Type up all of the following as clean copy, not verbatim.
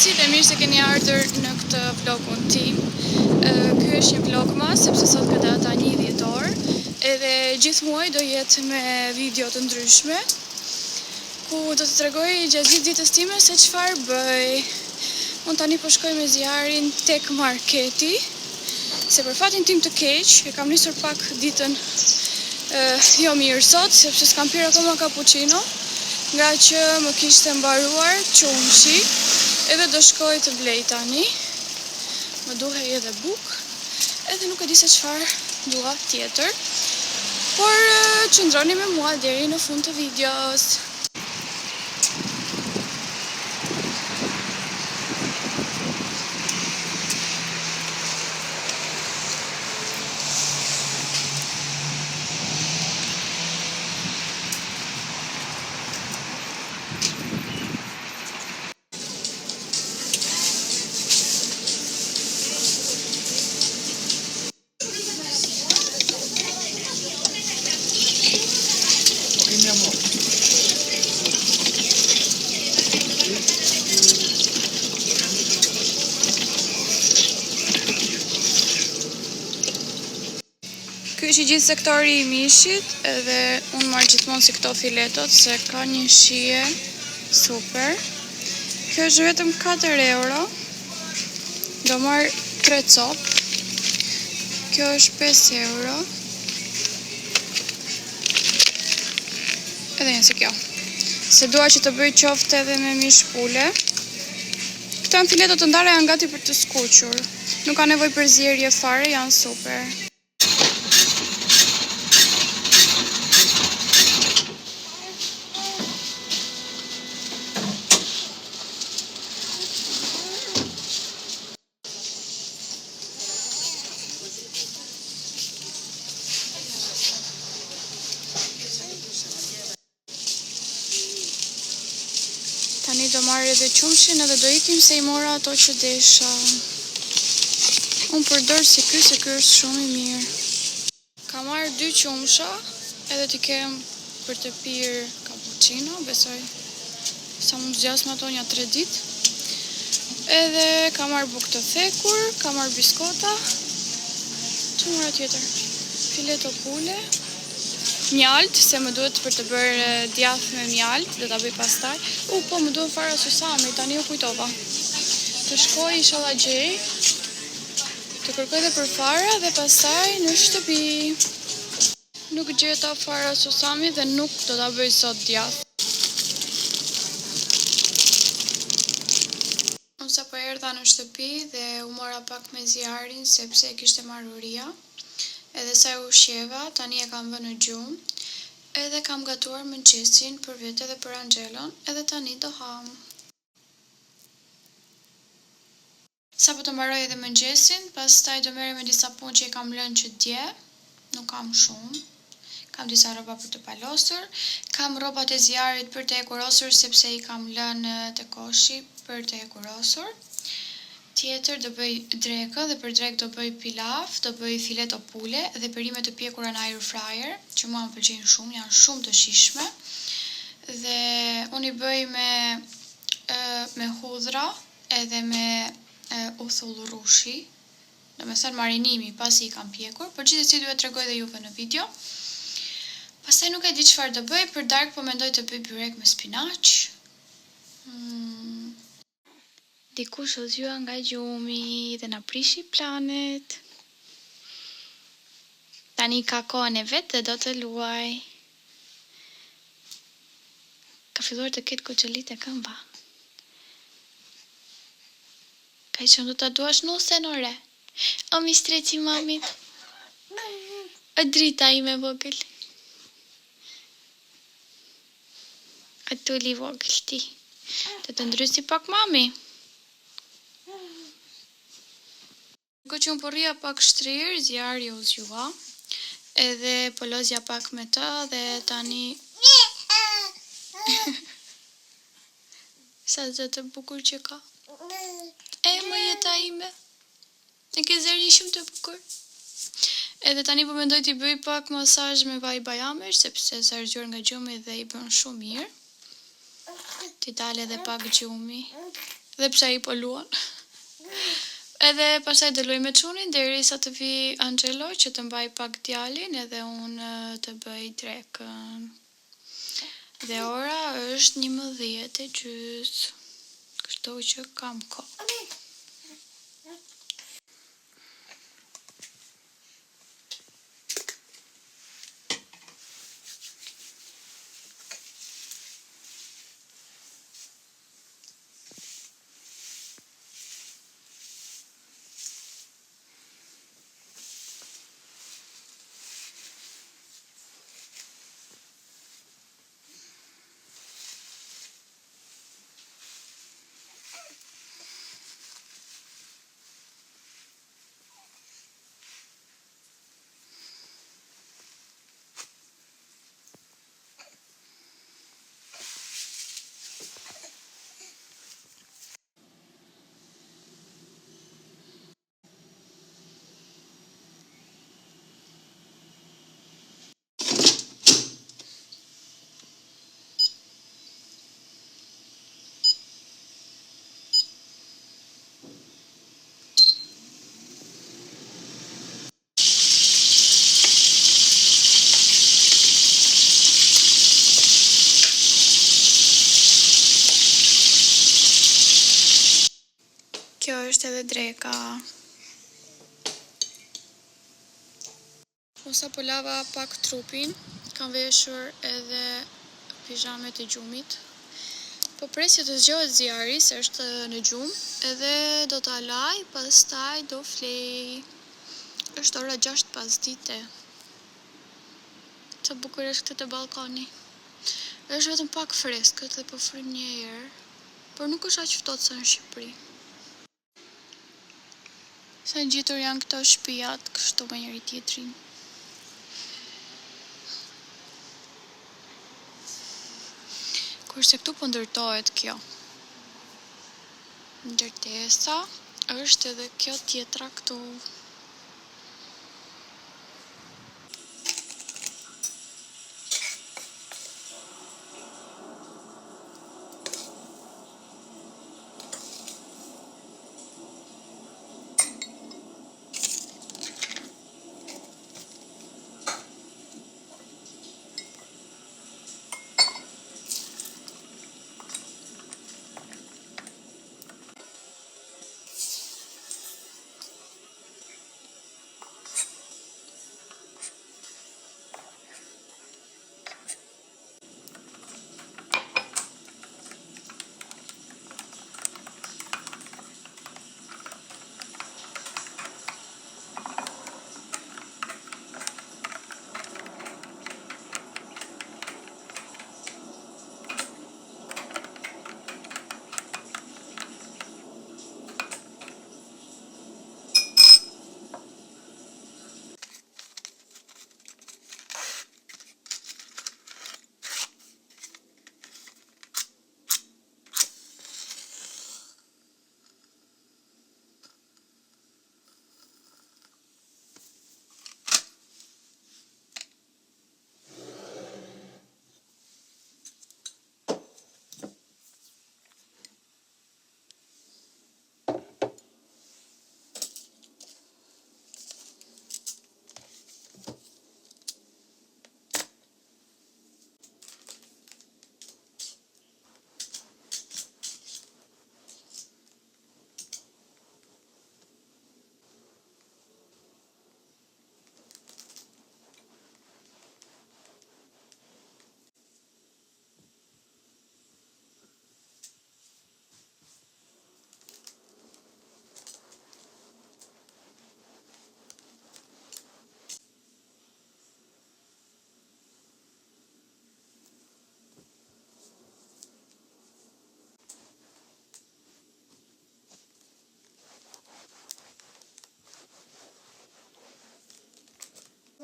mëngjesit, e mirë se keni ardhur në këtë vlogun tim. Ky është një vlogma, sepse sot ka data 1 dhjetor, edhe gjithë muaj do jetë me video të ndryshme, ku do të tregoj gjatë gjithë ditës time se çfarë bëj. Unë tani po shkoj me zjarin tek marketi, se për fatin tim të keq, e kam nisur pak ditën jo mirë sot, sepse s'kam pirë akoma cappuccino, nga që më kishte mbaruar qumshi, edhe do shkoj të blej tani. Më duhej edhe buk, edhe nuk e di se çfarë dua tjetër, por qëndroni me mua deri në fund të videos. Ky është i gjithë sektori i mishit, edhe unë marrë gjithmonë si këto filetot, se ka një shije super. Kjo është vetëm 4 euro, do marrë 3 copë. Kjo është 5 euro. Edhe një se kjo. Se dua që të bëj qofte edhe me mish pule. Këto janë filetot të ndara, janë gati për të skuqur. Nuk ka nevojë për zjerje fare, janë super. Tani do marrë edhe qumshin edhe do ikim se i mora ato që desha. Unë përdor si ky, se ky është shumë i mirë. Ka marrë 2 qumsha, edhe t'i kem për të pirë cappuccino, besoj sa mund zgjas me ato një 3 ditë. Edhe ka marrë bukë të thekur, ka marrë biskota. Që mora tjetër? Fileto pule. Mjalt, se më duhet për të bërë djath me mjalt, do t'a bëj pastaj. Po më duhet fara susami, tani u kujtova. Të shkoj inshallah gjej, të kërkoj dhe për fara dhe pastaj në shtëpi. Nuk gjeta fara susami dhe nuk do t'a bëj sot djath. Unë sapo erdha në shtëpi dhe u mora pak me zjarin sepse e kishte marruria. Edhe sa u ushqeva, tani e kam vënë në gjumë, edhe kam gatuar mëngjesin për vete dhe për Angelon, edhe tani do ham. Sa po të mbaroj edhe mëngjesin, pastaj do merrem me disa punë që i kam lënë që dje, nuk kam shumë. Kam disa rroba për të palosur, kam rrobat e zjarit për të hekurosur sepse i kam lënë te koshi për të hekurosur. Tjetër do bëj drekë dhe për drekë do bëj pilaf, do bëj fileto pule dhe perime të pjekura në air fryer, që mua më pëlqejnë shumë, janë shumë të shijshme. Dhe unë i bëj me hudhra edhe me uthull rrushi, domethënë marinimi pasi i kam pjekur, por gjithsesi duhet t'tregoj dhe juve në video. Pastaj nuk e di çfarë do bëj, për darkë po mendoj të bëj byrek me spinaq. Dikush u zgjua nga gjumi dhe na prishi planet. Tani ka kohën e vet dhe do të luaj. Ka filluar të ketë kuçelit e këmba. Ka i qënë do të duash nusen ore. O mi streci mamit. O drita ime vogël. A tuli vogël ti. Të ndrysi pak mami. Ko që unë porria pak shtrirë, zjarri u zgjua, edhe po lozja pak me të dhe tani... Sa zë të bukur që ka. Më jeta ime. E ke zërin shumë të bukur. Edhe tani po mendoj t'i bëj pak masazh me vaj bajamesh, sepse sa rëgjuar nga gjumi dhe i bën shumë mirë. T'i dale edhe pak gjumi. Dhe pse I po luan. Edhe pastaj do luaj me çunin derisa të vi Angelo që të mbaj pak djalin edhe unë të bëj drekën. Dhe ora është 11:30. Kështu që kam kohë. Kjo është edhe dreka. Osa po lava pak trupin, kam veshur edhe pijamet e gjumit. Po presja të zgjohet zjarri, se është në gjumë, edhe do ta laj, pastaj do flej. Është ora 6 pasdite. Sa bukur është këtë te balkoni. Është vetëm pak freskët dhe po fryn një herë, por nuk është aq ftohtë sa në Shqipëri. Sa ngjitur janë këto shtëpijat, kështu me njëri tjetrin. Kurse këtu po ndërtohet kjo. Ndërtesa është edhe kjo tjetra këtu.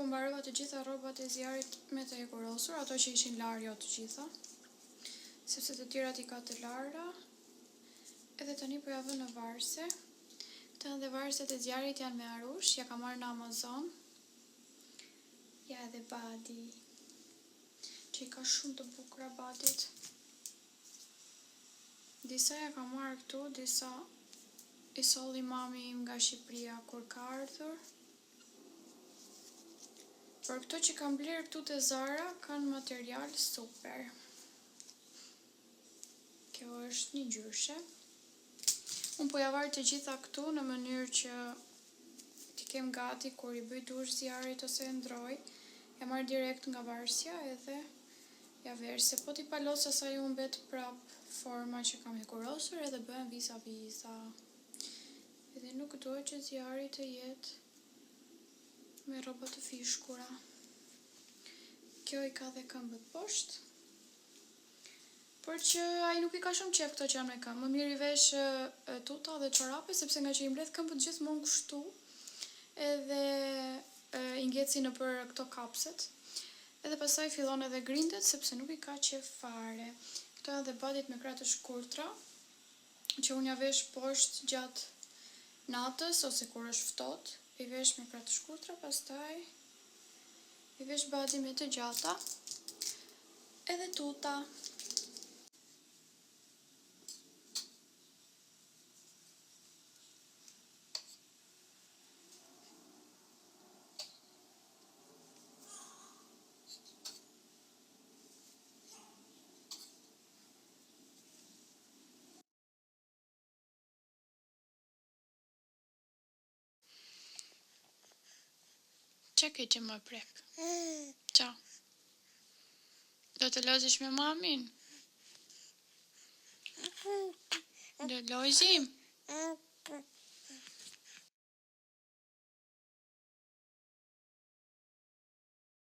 Po mbarova të gjitha rrobat e zjarrit me të hekurosur, ato që ishin lar jo të gjitha, sepse të tjerat I ka të lara, edhe tani po ja vë në varse. Këta dhe varset e zjarrit janë me arush, ja ka marrë në Amazon. Ja edhe badi, që I ka shumë të bukura badit. Disa ja ka marrë këtu, disa i solli mami im nga Shqipëria kur ka ardhur. Por këto që kam blerë këtu te Zara kanë material super. Kjo është një gjyshe. Unë po ja varr të gjitha këtu në mënyrë që t'i kem gati kur i bëj dush zjarit ose e ndroj. Ja marr direkt nga varsja edhe ja ver, se po t'i palos asaj u mbet prap forma që kam hekurosur edhe bëhen visa. Edhe nuk duhet që zjari të jetë me rroba të fishkura. Kjo i ka dhe këmbët poshtë, por që ai nuk i ka shumë qef këto që janë me këmbë. Më mirë i vesh tuta dhe çorape, sepse nga që i mbledh këmbët gjithmonë kështu, edhe i ngjeci nëpër këto kapset. Edhe pastaj fillon edhe grindet, sepse nuk i ka qef fare. Këto janë dhe badit me krah të shkurtra, që unë ja vesh poshtë gjatë natës ose kur është ftohtë, i vesh me krah të shkurtra, pastaj i vesh badi me të gjata, edhe tuta. Qa ke që më prek? Qa? Do të lozish me mamin? Do lozim?